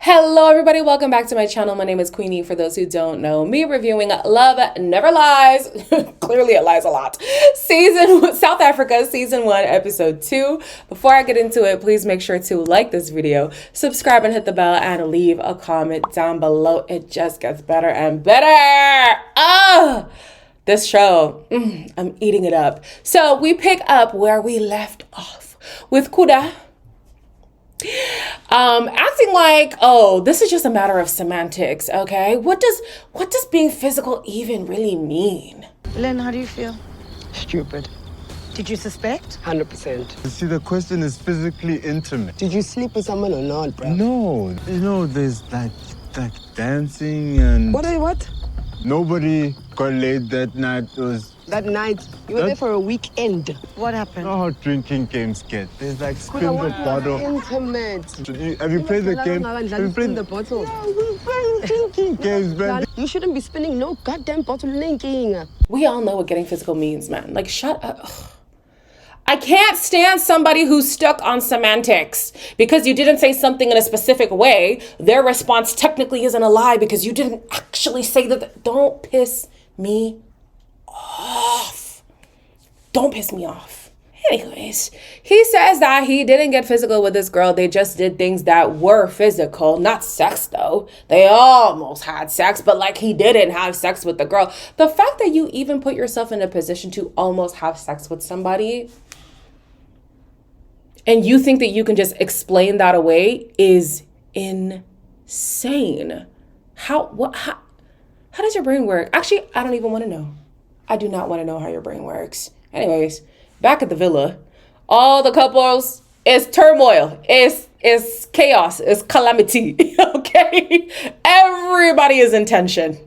Hello everybody, welcome back to my channel. My name is Queenie. For those who don't know me, reviewing Love Never Lies. Clearly it lies a lot. South Africa, season 1, episode 2. Before I get into it, please make sure to like this video, subscribe and hit the bell, and leave a comment down below. It just gets better and better. This show, I'm eating it up. So we pick up where we left off with Kuda acting like, oh, this is just a matter of semantics, okay? What does being physical even really mean? Len, how do you feel? Stupid. Did you suspect? 100%. You see, the question is physically intimate. Did you sleep with someone or not, bro? No, you know, there's like dancing and... What? Nobody got laid that night. It was... That night, you were there for a weekend. What You happened? know how drinking games get. There's like spin the bottle. Intimate. Have you played the game? Have you played the bottle? Yeah, we play drinking games, man. You shouldn't be spinning no goddamn bottle linking. We all know what getting physical means, man. Like, shut up. Ugh. I can't stand somebody who's stuck on semantics. Because you didn't say something in a specific way, their response technically isn't a lie because you didn't actually say that. Don't piss me off. Don't piss me off. Anyways, he says that he didn't get physical with this girl. They just did things that were physical. Not sex, though. They almost had sex, but like he didn't have sex with the girl. The fact that you even put yourself in a position to almost have sex with somebody and you think that you can just explain that away is insane. How does your brain work? Actually, I don't even want to know. I do not want to know how your brain works. Anyways, back at the villa, all the couples, it's turmoil, it's chaos, it's calamity, okay? Everybody is in tension.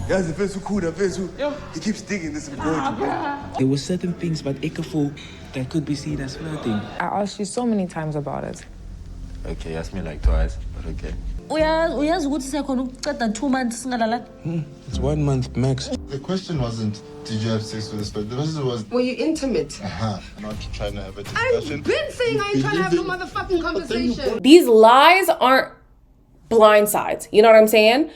Guys, it feels so cool, he keeps digging this important. There were certain things about Ekafu that could be seen as flirting. I asked you so many times about it. Okay, you asked me like twice, but okay. uyazi ukuthi sekhona ukuqeda 2 months singalalani. It's 1 month max. The question wasn't, did you have sex with this person? The question was, Were you intimate? not trying to have a discussion. I've been saying I ain't trying to have no motherfucking conversation. These lies aren't blind sides. You know what I'm saying?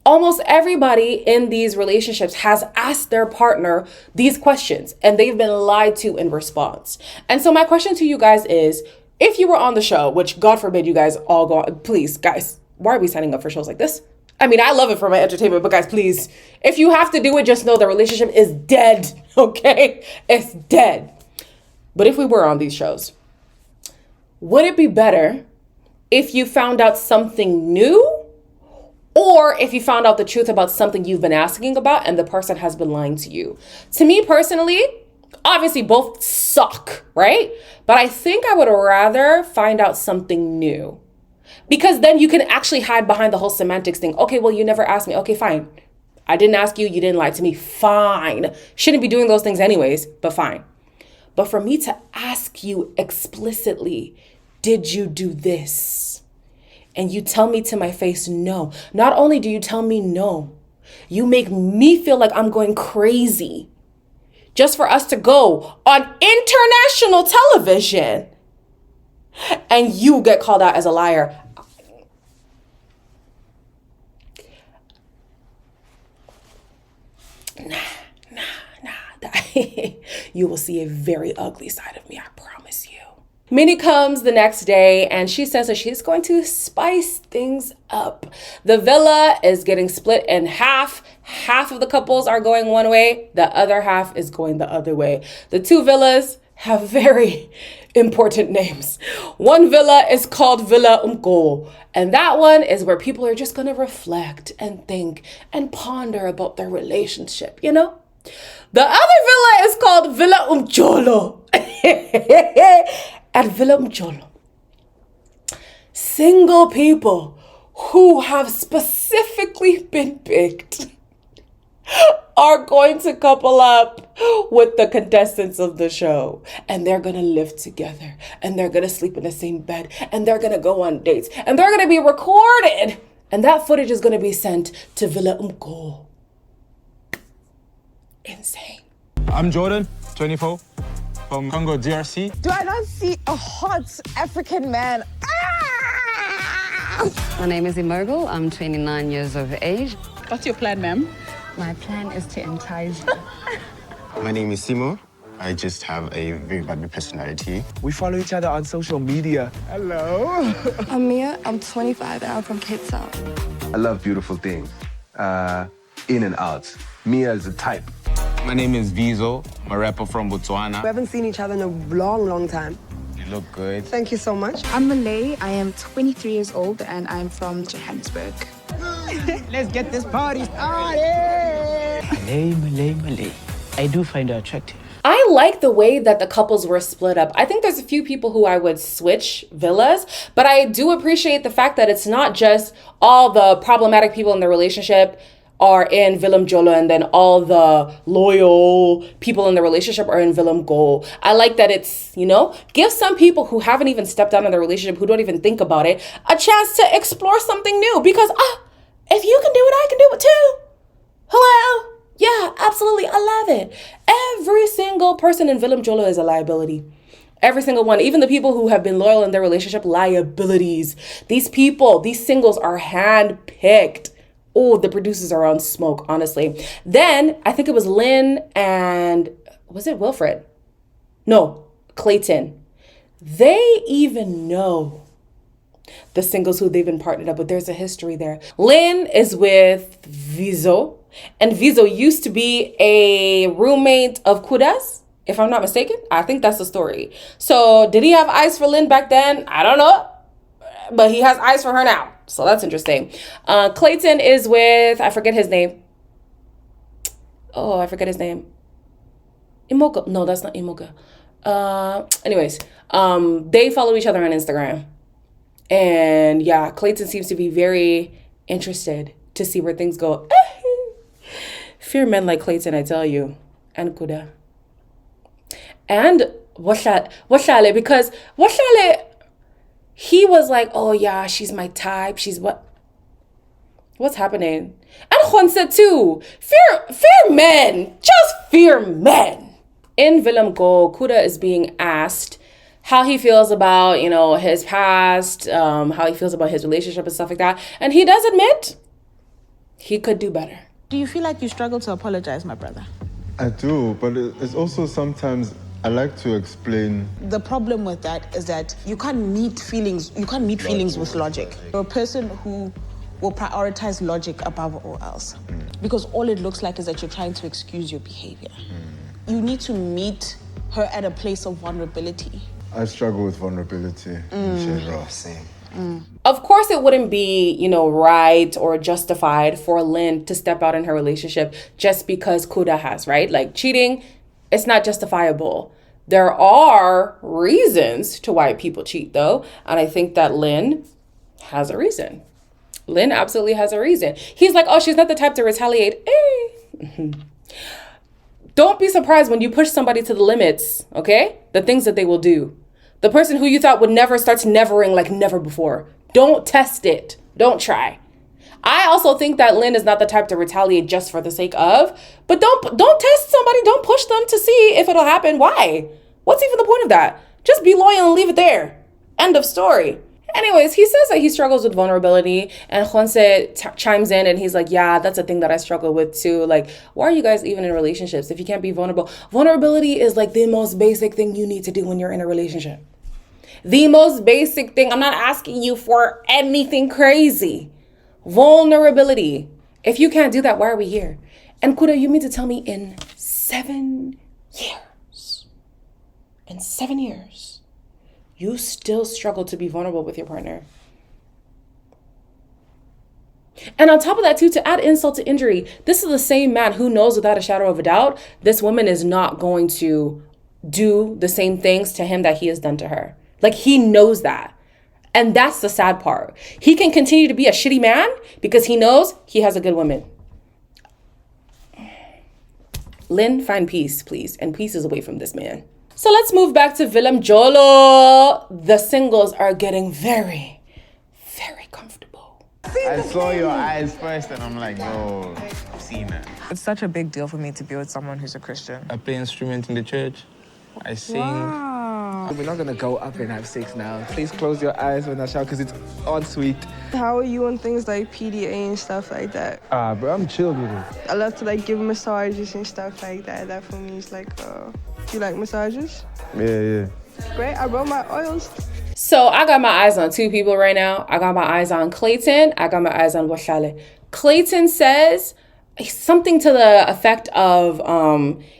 Almost everybody in these relationships has asked their partner these questions and they've been lied to in response. And so my question to you guys is, if you were on the show, which God forbid you guys all go, please, guys, why are we signing up for shows like this? I mean, I love it for my entertainment, but guys, please, if you have to do it, just know the relationship is dead, okay? It's dead. But if we were on these shows, would it be better if you found out something new? Or if you found out the truth about something you've been asking about and the person has been lying to you? To me personally, obviously both suck, right? But I think I would rather find out something new. Because then you can actually hide behind the whole semantics thing. Okay, well, you never asked me. Okay, fine. I didn't ask you. You didn't lie to me. Fine. Shouldn't be doing those things anyways, but fine. But for me to ask you explicitly, did you do this? And you tell me to my face, no. Not only do you tell me no, you make me feel like I'm going crazy just for us to go on international television and you get called out as a liar. Nah. You will see a very ugly side of me, I promise you. Minnie comes the next day and she says that she's going to spice things up. The villa is getting split in half. Half of the couples are going one way. The other half is going the other way. The two villas have very important names. One villa is called Villa Umko, and that one is where people are just going to reflect and think and ponder about their relationship, you know? The other villa is called Villa Umjolo. At Villa Umjolo, single people who have specifically been picked are going to couple up with the contestants of the show. And they're going to live together. And they're going to sleep in the same bed. And they're going to go on dates. And they're going to be recorded. And that footage is going to be sent to Villa Umko. Insane. I'm Jordan, 24, from Congo, DRC. Do I not see a hot African man? My name is Imogle. I'm 29 years of age. What's your plan, ma'am? My plan is to entice you. My name is Simo. I just have a very bad personality. We follow each other on social media. Hello. I'm Mia. I'm 25 and I'm from Cape Town. I love beautiful things. In and out. Mia is a type. My name is Vizo. I'm a rapper from Botswana. We haven't seen each other in a long, long time. You look good. Thank you so much. I'm Malay. I am 23 years old and I'm from Johannesburg. Let's get this party started. Malay. I do find her attractive. I like the way that the couples were split up. I think there's a few people who I would switch villas, but I do appreciate the fact that it's not just all the problematic people in the relationship are in Willem Jolo and then all the loyal people in the relationship are in Willem Go. I like that it's, give some people who haven't even stepped out in the relationship, who don't even think about it, a chance to explore something new because, if you can do it, I can do it too. Hello? Yeah, absolutely. I love it. Every single person in Willem Jolo is a liability. Every single one. Even the people who have been loyal in their relationship, liabilities. These people, these singles are handpicked. Oh, the producers are on smoke, honestly. Then, I think it was Lynn and, was it Wilfred? No, Clayton. They even know the singles who they've been partnered up with. There's a history there. Lynn is with Vizo. And Vizo used to be a roommate of Kuda's, if I'm not mistaken. I think that's the story. So did he have eyes for Lynn back then? I don't know. But he has eyes for her now. So that's interesting. Clayton is with, I forget his name. Oh, I forget his name. Imoka. No, that's not Imoka. Anyways, they follow each other on Instagram. And yeah, Clayton seems to be very interested to see where things go. Fear men like Clayton, I tell you. And Kuda. And Washale, because Washale, he was like, oh yeah, she's my type. She's what? What's happening? And Khonse too. Fear men. Just fear men. In Willem Go, Kuda is being asked how he feels about, his past, how he feels about his relationship and stuff like that. And he does admit he could do better. Do you feel like you struggle to apologize, my brother? I do, but it's also sometimes I like to explain. The problem with that is that you can't meet feelings with logic. You're a person who will prioritize logic above all else. Because all it looks like is that you're trying to excuse your behavior. You need to meet her at a place of vulnerability. I struggle with vulnerability. Same. Of course, it wouldn't be, right or justified for Lynn to step out in her relationship just because Kuda has, right? Like cheating, it's not justifiable. There are reasons to why people cheat, though. And I think that Lynn has a reason. Lynn absolutely has a reason. He's like, oh, she's not the type to retaliate. Don't be surprised when you push somebody to the limits, okay? The things that they will do. The person who you thought would never starts nevering like never before. Don't test it. Don't try. I also think that Lynn is not the type to retaliate just for the sake of, but don't test somebody. Don't push them to see if it'll happen. Why? What's even the point of that? Just be loyal and leave it there. End of story. Anyways, he says that he struggles with vulnerability, and Khonse chimes in and he's like, yeah, that's a thing that I struggle with too. Like, why are you guys even in relationships if you can't be vulnerable? Vulnerability is like the most basic thing you need to do when you're in a relationship. The most basic thing. I'm not asking you for anything crazy. Vulnerability. If you can't do that, why are we here? And Kuda, you mean to tell me in 7 years, you still struggle to be vulnerable with your partner? And on top of that, too, to add insult to injury, this is the same man who knows without a shadow of a doubt this woman is not going to do the same things to him that he has done to her. Like, he knows that. And that's the sad part. He can continue to be a shitty man because he knows he has a good woman. Lynn, find peace, please. And peace is away from this man. So let's move back to Willem Jolo. The singles are getting very, very comfortable. I saw your eyes first and I'm like, yo, I've seen it. It's such a big deal for me to be with someone who's a Christian. I play instrument in the church. I sing. Wow. We're not gonna go up and have sex now. Please close your eyes when I shower because it's ensuite. How are you on things like PDA and stuff like that? Bro, I'm chill with it. I love to like give massages and stuff like that. That for me is like, you like massages? Yeah. Great, I brought my oils. So I got my eyes on two people right now. I got my eyes on Clayton. I got my eyes on Washale. Clayton says something to the effect of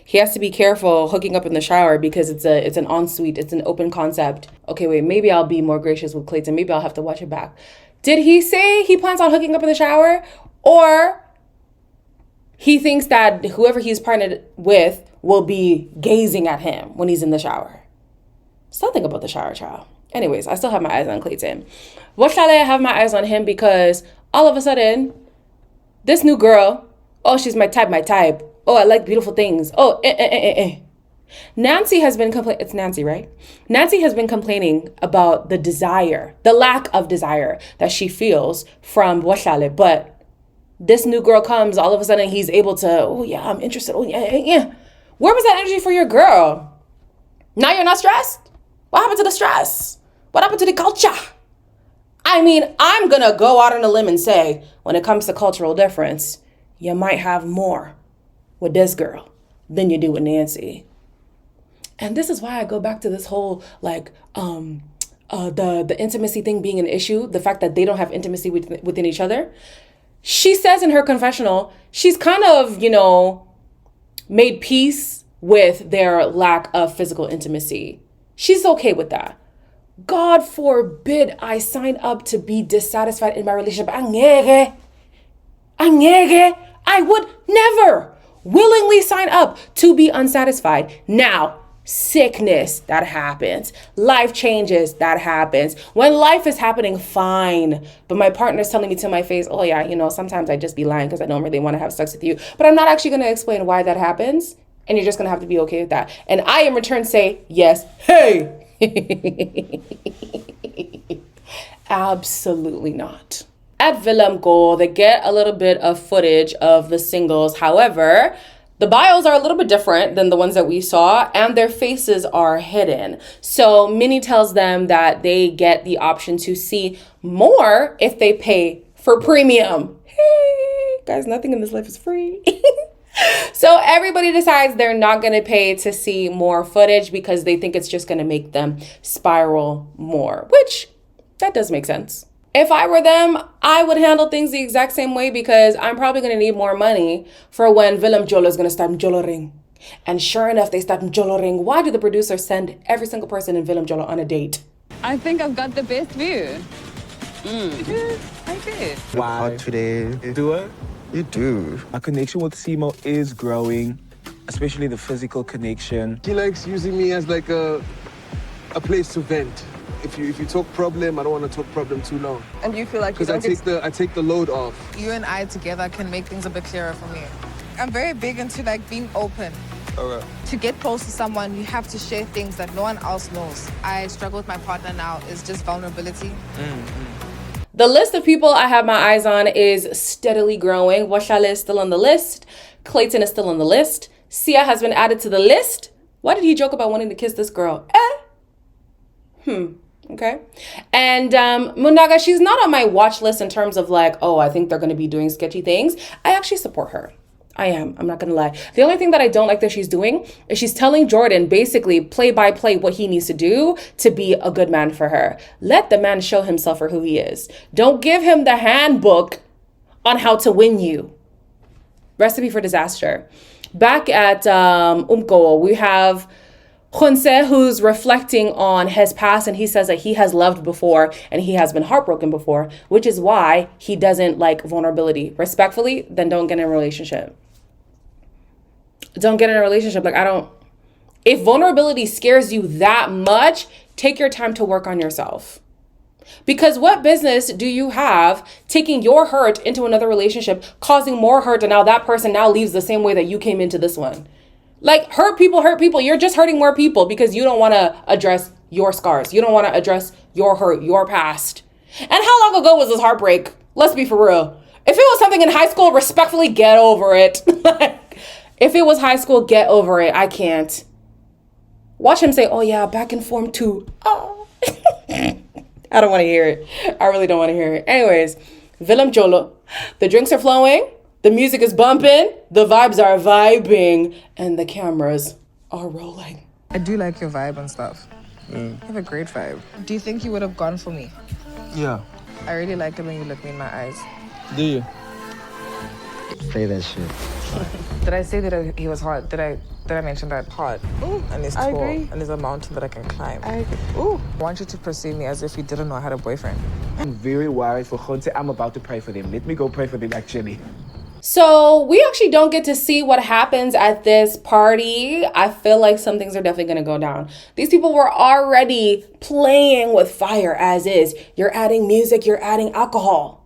he has to be careful hooking up in the shower because it's an ensuite, it's an open concept. Okay, wait, maybe I'll be more gracious with Clayton. Maybe I'll have to watch it back. Did he say he plans on hooking up in the shower? Or he thinks that whoever he's partnered with will be gazing at him when he's in the shower? Something about the shower, child. Anyways, I still have my eyes on Clayton. Washale, I have my eyes on him because all of a sudden, this new girl, oh, she's my type. Oh, I like beautiful things. Oh, Nancy has been complaining. It's Nancy, right? Nancy has been complaining about the lack of desire that she feels from Washale. But this new girl comes, all of a sudden he's able to, oh yeah, I'm interested. Oh yeah. Where was that energy for your girl? Now you're not stressed? What happened to the stress? What happened to the culture? I mean, I'm going to go out on a limb and say, when it comes to cultural difference, you might have more with this girl than you do with Nancy. And this is why I go back to this whole, like, the intimacy thing being an issue, the fact that they don't have intimacy within each other. She says in her confessional, she's kind of, made peace with their lack of physical intimacy. She's okay with that. God forbid I sign up to be dissatisfied in my relationship. I would never willingly sign up to be unsatisfied. Now, sickness, that happens. Life changes, that happens. When life is happening, fine. But my partner's telling me to my face, oh yeah, sometimes I just be lying because I don't really want to have sex with you. But I'm not actually going to explain why that happens. And you're just going to have to be okay with that. And I, in return, say, yes, hey. Absolutely not. At Willem Goal, they get a little bit of footage of the singles. However, the bios are a little bit different than the ones that we saw, and their faces are hidden. So Minnie tells them that they get the option to see more if they pay for premium. Hey, guys, nothing in this life is free. So everybody decides they're not going to pay to see more footage because they think it's just going to make them spiral more, which that does make sense. If I were them, I would handle things the exact same way because I'm probably going to need more money for when Willem Jolo is going to start joloring. And sure enough, they start joloring. Why do the producers send every single person in Willem Jolo on a date? I think I've got the best view. I do. Why? Today. Do it? You do. My connection with Simo is growing, especially the physical connection. He likes using me as like a place to vent. If you talk problem, I don't want to talk problem too long. And you feel like because I take the load off. You and I together can make things a bit clearer for me. I'm very big into like being open. Okay. To get close to someone, you have to share things that no one else knows. I struggle with my partner now is just vulnerability. The list of people I have my eyes on is steadily growing. Washale is still on the list. Clayton is still on the list. Sia has been added to the list. Why did he joke about wanting to kiss this girl? Okay. And Munaga, she's not on my watch list in terms of like, oh, I think they're going to be doing sketchy things. I actually support her. I am. I'm not going to lie. The only thing that I don't like that she's doing is she's telling Jordan basically play by play what he needs to do to be a good man for her. Let the man show himself for who he is. Don't give him the handbook on how to win you. Recipe for disaster. Back at Umko, we have Khonse, who's reflecting on his past, and he says that he has loved before and he has been heartbroken before, which is why he doesn't like vulnerability. Respectfully, then don't get in a relationship. Don't get in a relationship. If vulnerability scares you that much, take your time to work on yourself. Because what business do you have taking your hurt into another relationship, causing more hurt, and now that person now leaves the same way that you came into this one? Like, hurt people. You're just hurting more people because you don't want to address your scars. You don't want to address your hurt, your past. And how long ago was this heartbreak? Let's be for real. If it was something in high school, respectfully get over it. If it was high school, get over it. I can't. Watch him say, oh yeah, back in form 2. Oh. I don't want to hear it. I really don't want to hear it. Anyways, Willem Jolo. The drinks are flowing. The music is bumping. The vibes are vibing. And the cameras are rolling. I do like your vibe and stuff. You have a great vibe. Do you think you would have gone for me? Yeah. I really like it when you look me in my eyes. Do you? Say that shit. Did I say that he was hot? Did I mention that hot? Ooh, And he's I tall. agree. And there's a mountain that I can climb. I agree. Ooh. I want you to perceive me as if you didn't know I had a boyfriend. I'm very worried for Khonse. I'm about to pray for them. Let me go pray for them, actually. So we actually don't get to see what happens at this party. I feel like some things are definitely going to go down. These people were already playing with fire as is. You're adding music, you're adding alcohol.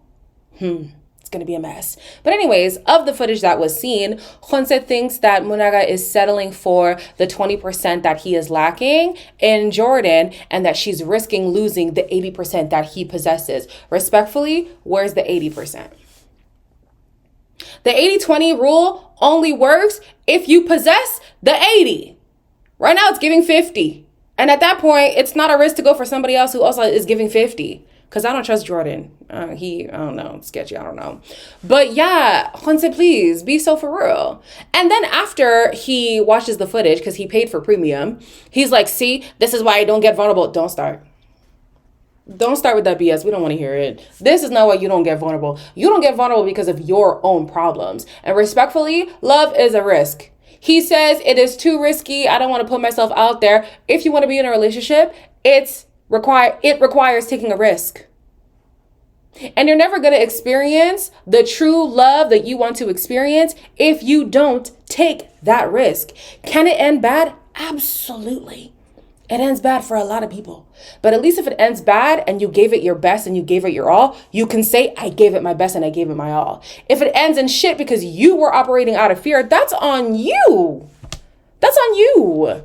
It's going to be a mess. But anyways, of the footage that was seen, Khonse thinks that Munaga is settling for the 20% that he is lacking in Jordan and that she's risking losing the 80% that he possesses. Respectfully, where's the 80%? The 80-20 rule only works if you possess the 80. Right now it's giving 50. And at that point, it's not a risk to go for somebody else who also is giving 50. Because I don't trust Jordan. I don't know, sketchy, I don't know. But yeah, Khonse, please, be so for real. And then after he watches the footage, because he paid for premium, he's like, see, this is why I don't get vulnerable. Don't start. Don't start with that BS. We don't want to hear it. This is not why you don't get vulnerable. You don't get vulnerable because of your own problems. And respectfully, love is a risk. He says it is too risky. I don't want to put myself out there. If you want to be in a relationship, it requires taking a risk. And you're never going to experience the true love that you want to experience if you don't take that risk. Can it end bad? Absolutely. It ends bad for a lot of people. But at least if it ends bad and you gave it your best and you gave it your all, you can say, I gave it my best and I gave it my all. If it ends in shit because you were operating out of fear, that's on you. That's on you.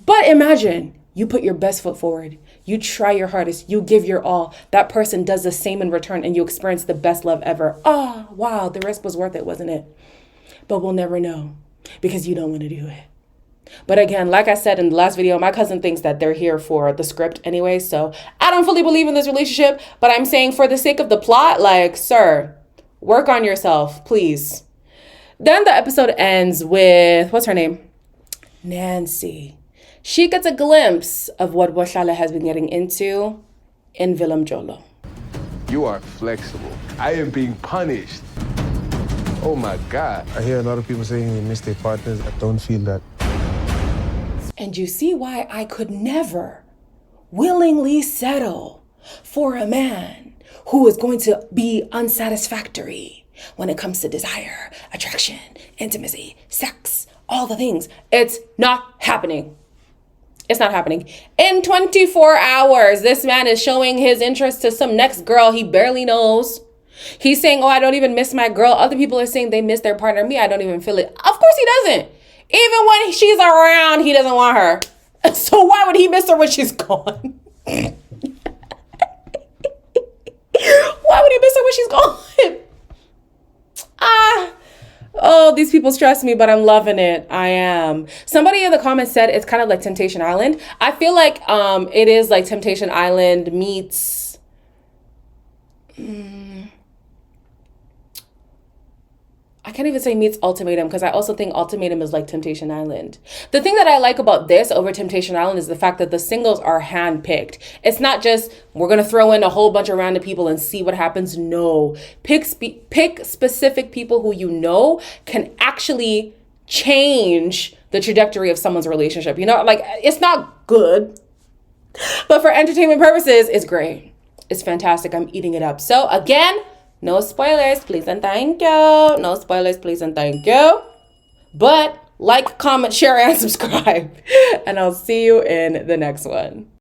But imagine you put your best foot forward. You try your hardest. You give your all. That person does the same in return and you experience the best love ever. Oh, wow. The risk was worth it, wasn't it? But we'll never know because you don't want to do it. But again, like I said in the last video, my cousin thinks that they're here for the script anyway. So I don't fully believe in this relationship, but I'm saying for the sake of the plot, like, sir, work on yourself, please. Then the episode ends with, what's her name? Nancy. She gets a glimpse of what Boshale has been getting into in Willem Jolo. You are flexible. I am being punished. Oh my God. I hear a lot of people saying they miss their partners. I don't feel that. And you see why I could never willingly settle for a man who is going to be unsatisfactory when it comes to desire, attraction, intimacy, sex, all the things. It's not happening. It's not happening. In 24 hours, this man is showing his interest to some next girl he barely knows. He's saying, oh, I don't even miss my girl. Other people are saying they miss their partner. Me, I don't even feel it. Of course he doesn't. Even when she's around, he doesn't want her. So why would he miss her when she's gone? Why would he miss her when she's gone? Oh, these people stress me, but I'm loving it. I am. Somebody in the comments said it's kind of like Temptation Island. I feel like it is like Temptation Island meets... I can't even say meets Ultimatum because I also think Ultimatum is like Temptation Island. The thing that I like about this over Temptation Island is the fact that the singles are handpicked. It's not just, we're going to throw in a whole bunch of random people and see what happens. No. Pick specific people who you know can actually change the trajectory of someone's relationship. You know, like, it's not good, but for entertainment purposes, it's great. It's fantastic. I'm eating it up. So again, no spoilers, please and thank you. No spoilers, please and thank you. But like, comment, share, and subscribe. And I'll see you in the next one.